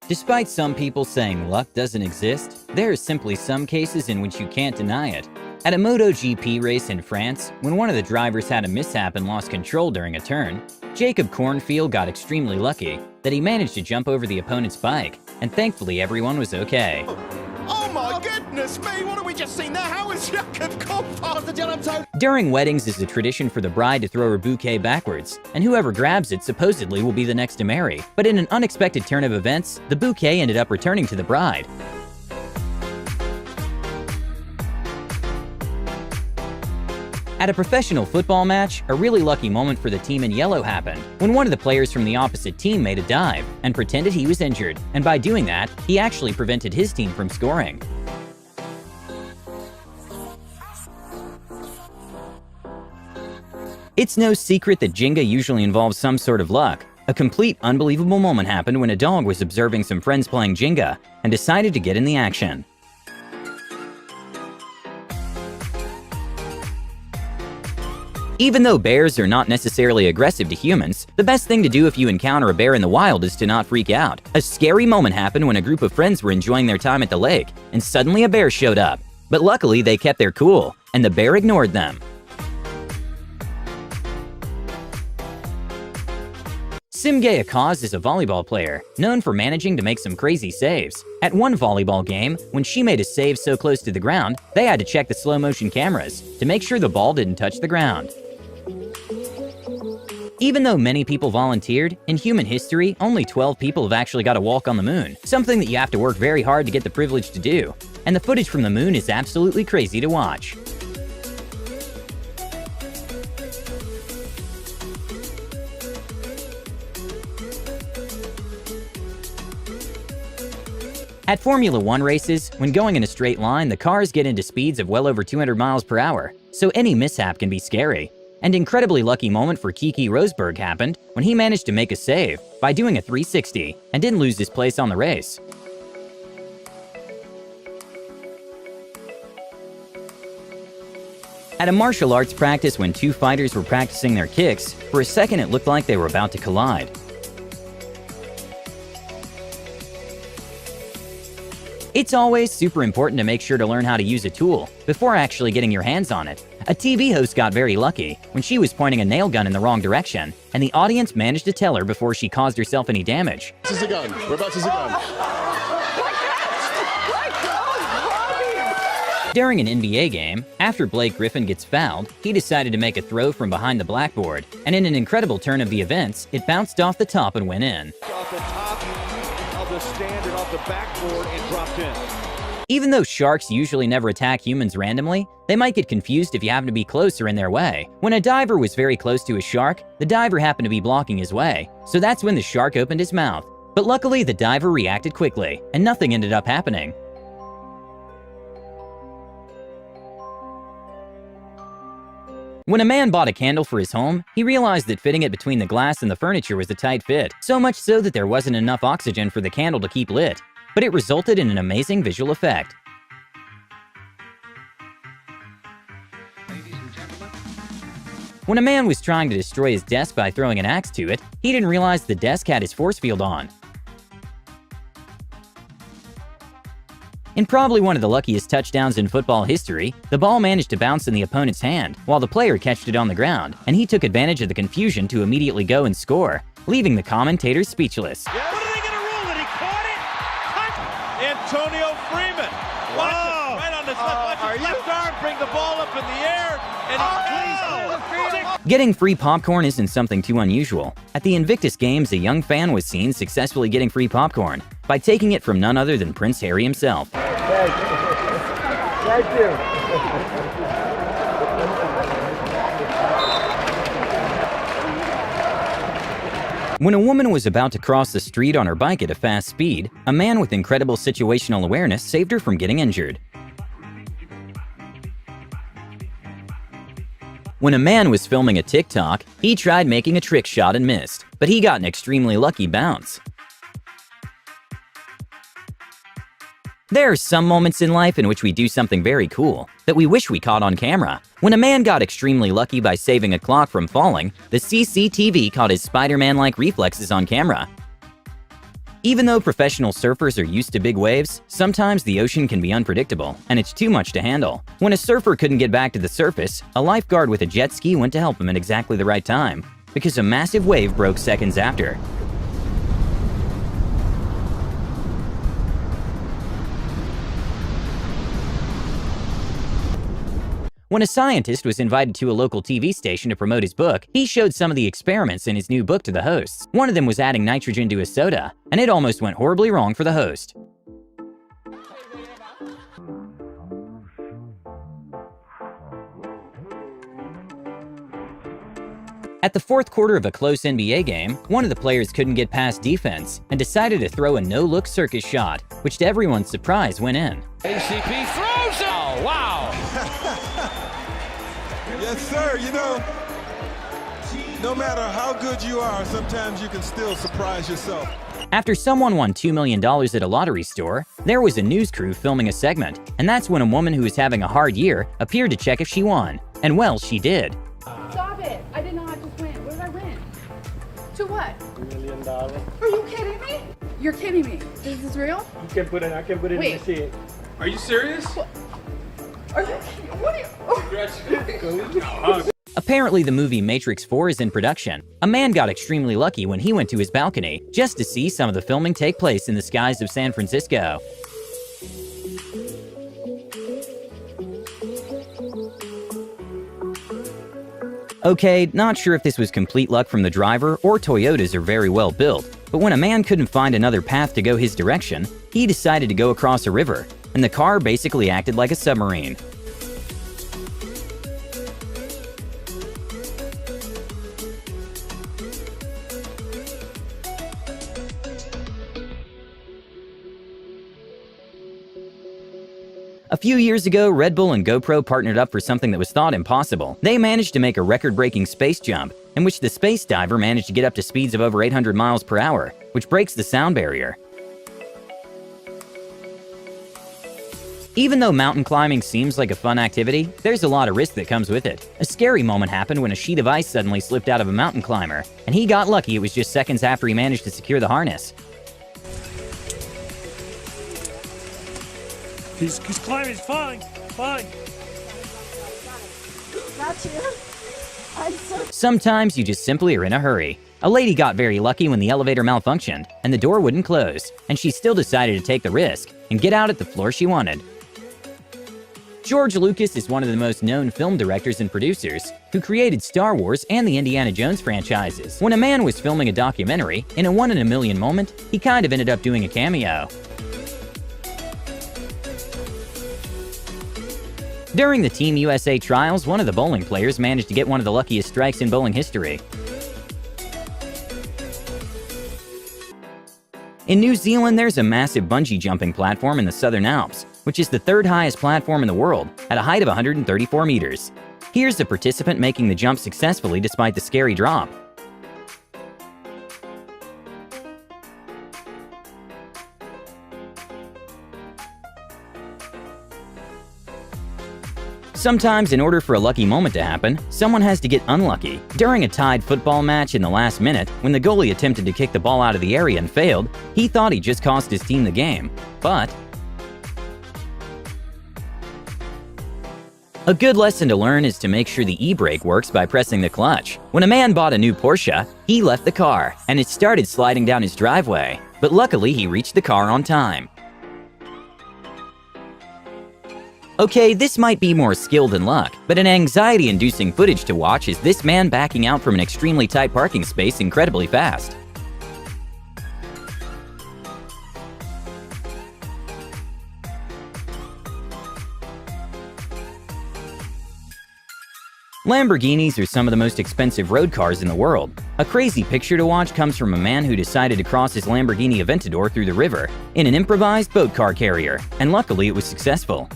Despite some people saying luck doesn't exist, there are simply some cases in which you can't deny it. At a MotoGP race in France, when one of the drivers had a mishap and lost control during a turn, Jacob Cornfield got extremely lucky that he managed to jump over the opponent's bike, and thankfully everyone was okay. Oh my goodness me, what have we just seen there? How is Jacob past the gentleman toe? During weddings, it's a tradition for the bride to throw her bouquet backwards, and whoever grabs it supposedly will be the next to marry. But in an unexpected turn of events, the bouquet ended up returning to the bride. At a professional football match, a really lucky moment for the team in yellow happened when one of the players from the opposite team made a dive and pretended he was injured, and by doing that, he actually prevented his team from scoring. It's no secret that Jenga usually involves some sort of luck. A complete unbelievable moment happened when a dog was observing some friends playing Jenga and decided to get in the action. Even though bears are not necessarily aggressive to humans, the best thing to do if you encounter a bear in the wild is to not freak out. A scary moment happened when a group of friends were enjoying their time at the lake, and suddenly a bear showed up. But luckily, they kept their cool, and the bear ignored them. Simge Akaz is a volleyball player, known for managing to make some crazy saves. At one volleyball game, when she made a save so close to the ground, they had to check the slow-motion cameras to make sure the ball didn't touch the ground. Even though many people volunteered, in human history, only 12 people have actually got to walk on the moon, something that you have to work very hard to get the privilege to do. And the footage from the moon is absolutely crazy to watch. At Formula 1 races, when going in a straight line, the cars get into speeds of well over 200 miles per hour, so any mishap can be scary. An incredibly lucky moment for Keke Rosberg happened when he managed to make a save by doing a 360 and didn't lose his place on the race. At a martial arts practice when two fighters were practicing their kicks, for a second it looked like they were about to collide. It's always super important to make sure to learn how to use a tool before actually getting your hands on it. A TV host got very lucky when she was pointing a nail gun in the wrong direction, and the audience managed to tell her before she caused herself any damage. This is a gun. We're about to use a gun. During an NBA game, after Blake Griffin gets fouled, he decided to make a throw from behind the blackboard, and in an incredible turn of the events, it bounced off the top and went in. Off the top of the stand and off the backboard and dropped in. Even though sharks usually never attack humans randomly, they might get confused if you happen to be close or in their way. When a diver was very close to a shark, the diver happened to be blocking his way, so that's when the shark opened his mouth. But luckily, the diver reacted quickly, and nothing ended up happening. When a man bought a candle for his home, he realized that fitting it between the glass and the furniture was a tight fit, so much so that there wasn't enough oxygen for the candle to keep lit. But it resulted in an amazing visual effect. When a man was trying to destroy his desk by throwing an axe to it, he didn't realize the desk had his force field on. In probably one of the luckiest touchdowns in football history, the ball managed to bounce in the opponent's hand while the player catched it on the ground, and he took advantage of the confusion to immediately go and score, leaving the commentators speechless. What are they going to rule? That he caught it? Antonio Freeman. Watch it. Right on his left arm, bring the ball up in the air, and Getting free popcorn isn't something too unusual. At the Invictus Games, a young fan was seen successfully getting free popcorn by taking it from none other than Prince Harry himself. Thank you. When a woman was about to cross the street on her bike at a fast speed, a man with incredible situational awareness saved her from getting injured. When a man was filming a TikTok, he tried making a trick shot and missed, but he got an extremely lucky bounce. There are some moments in life in which we do something very cool that we wish we caught on camera. When a man got extremely lucky by saving a clock from falling, the CCTV caught his Spider-Man-like reflexes on camera. Even though professional surfers are used to big waves, sometimes the ocean can be unpredictable, and it's too much to handle. When a surfer couldn't get back to the surface, a lifeguard with a jet ski went to help him at exactly the right time, because a massive wave broke seconds after. When a scientist was invited to a local TV station to promote his book, he showed some of the experiments in his new book to the hosts. One of them was adding nitrogen to a soda, and it almost went horribly wrong for the host. At the fourth quarter of a close NBA game, one of the players couldn't get past defense and decided to throw a no-look circus shot, which to everyone's surprise went in. ACP throws it! Oh, wow! Yes, sir. You know, no matter how good you are, sometimes you can still surprise yourself. After someone won $2 million at a lottery store, there was a news crew filming a segment, and that's when a woman who was having a hard year appeared to check if she won. And well, she did. Stop it! I did not just win. What did I win? To what? $1 million. Are you kidding me? You're kidding me. Is this real? I can put it in Wait. the machine. Are you serious? Are you kidding? What are you? Apparently, the movie Matrix 4 is in production. A man got extremely lucky when he went to his balcony just to see some of the filming take place in the skies of San Francisco. Okay, not sure if this was complete luck from the driver or Toyotas are very well built, but when a man couldn't find another path to go his direction, he decided to go across a river, and the car basically acted like a submarine. A few years ago, Red Bull and GoPro partnered up for something that was thought impossible. They managed to make a record-breaking space jump, in which the space diver managed to get up to speeds of over 800 miles per hour, which breaks the sound barrier. Even though mountain climbing seems like a fun activity, there's a lot of risk that comes with it. A scary moment happened when a sheet of ice suddenly slipped out of a mountain climber, and he got lucky it was just seconds after he managed to secure the harness. He's climbing, he's falling. Not you. I'm so. Sometimes you just simply are in a hurry. A lady got very lucky when the elevator malfunctioned, and the door wouldn't close, and she still decided to take the risk and get out at the floor she wanted. George Lucas is one of the most known film directors and producers who created Star Wars and the Indiana Jones franchises. When a man was filming a documentary, in a one-in-a-million moment, he kind of ended up doing a cameo. During the Team USA trials, one of the bowling players managed to get one of the luckiest strikes in bowling history. In New Zealand, there's a massive bungee jumping platform in the Southern Alps, which is the third highest platform in the world, at a height of 134 meters. Here's the participant making the jump successfully despite the scary drop. Sometimes, in order for a lucky moment to happen, someone has to get unlucky. During a tied football match in the last minute, when the goalie attempted to kick the ball out of the area and failed, he thought he just cost his team the game. But a good lesson to learn is to make sure the e-brake works by pressing the clutch. When a man bought a new Porsche, he left the car, and it started sliding down his driveway. But luckily, he reached the car on time. Okay, this might be more skill than luck, but an anxiety-inducing footage to watch is this man backing out from an extremely tight parking space incredibly fast. Lamborghinis are some of the most expensive road cars in the world. A crazy picture to watch comes from a man who decided to cross his Lamborghini Aventador through the river in an improvised boat car carrier, and luckily it was successful.